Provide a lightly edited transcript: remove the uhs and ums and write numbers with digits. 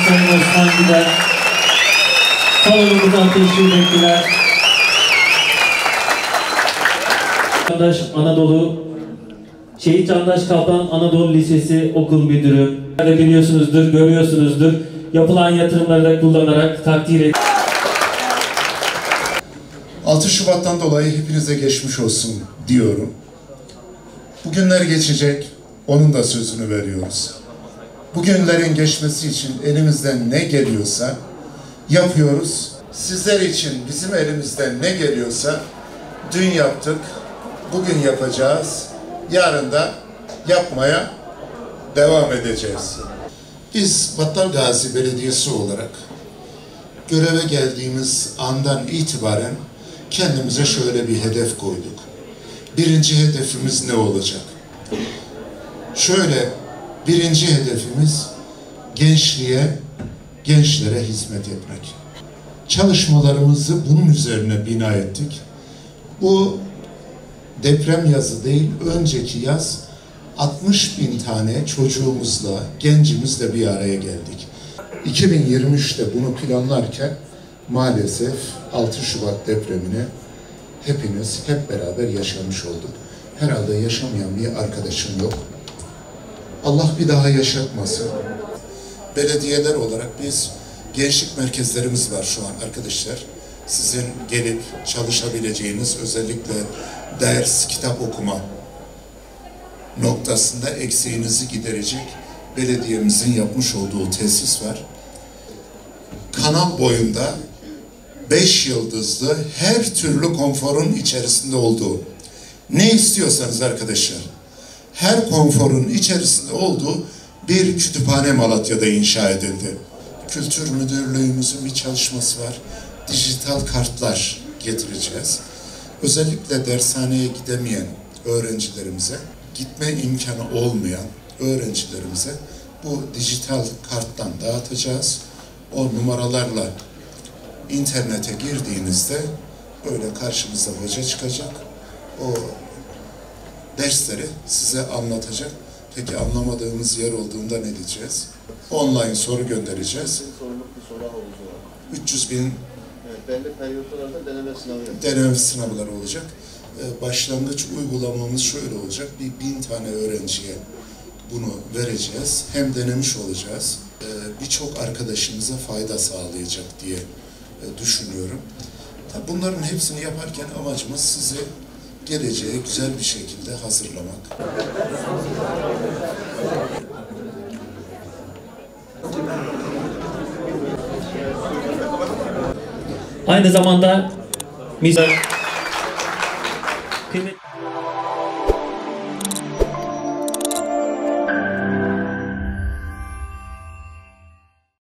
Sayın Osman Gider salonumuzdan teşrif ettiler. Candaş Anadolu Şehit Candaş Kaplan Anadolu Lisesi okul müdürü. Biliyorsunuzdur, görüyorsunuzdur. Yapılan yatırımları da kullanarak takdir ediyorum. 6 Şubat'tan dolayı hepinize geçmiş olsun diyorum. Bugünler geçecek, onun da sözünü veriyoruz. Bugünlerin geçmesi için elimizden ne geliyorsa yapıyoruz. Sizler için bizim elimizden ne geliyorsa dün yaptık, bugün yapacağız, yarın da yapmaya devam edeceğiz. Biz Battalgazi Belediyesi olarak göreve geldiğimiz andan itibaren kendimize şöyle bir hedef koyduk. Birinci hedefimiz ne olacak? Birinci hedefimiz gençlere hizmet etmek. Çalışmalarımızı bunun üzerine bina ettik. Bu deprem yazı değil, önceki yaz 60.000 tane çocuğumuzla, gencimizle bir araya geldik. 2023'te bunu planlarken maalesef 6 Şubat depremini hepiniz hep beraber yaşamış olduk. Herhalde yaşamayan bir arkadaşım yok. Allah bir daha yaşatmasın. Belediyeler olarak biz gençlik merkezlerimiz var şu an arkadaşlar. Sizin gelip çalışabileceğiniz, özellikle ders, kitap okuma noktasında eksiğinizi giderecek belediyemizin yapmış olduğu tesis var. Kanal boyunda 5 yıldızlı her türlü konforun içerisinde olduğu, ne istiyorsanız arkadaşlar, her konforun içerisinde olduğu bir kütüphane Malatya'da inşa edildi. Kültür Müdürlüğümüzün bir çalışması var. Dijital kartlar getireceğiz. Özellikle dershaneye gidemeyen öğrencilerimize, gitme imkanı olmayan öğrencilerimize bu dijital karttan dağıtacağız. O numaralarla internete girdiğinizde böyle karşınıza hoca çıkacak. O dersleri size anlatacak. Peki anlamadığımız yer olduğunda ne diyeceğiz? Online soru göndereceğiz. 300.000 belli periyotlarda deneme sınavları olacak. Başlangıç uygulamamız şöyle olacak. 1000 tane öğrenciye bunu vereceğiz. Hem denemiş olacağız. Birçok arkadaşımıza fayda sağlayacak diye düşünüyorum. Bunların hepsini yaparken amacımız sizi geleceğe güzel bir şekilde hazırlamak. Aynı zamanda kıymetli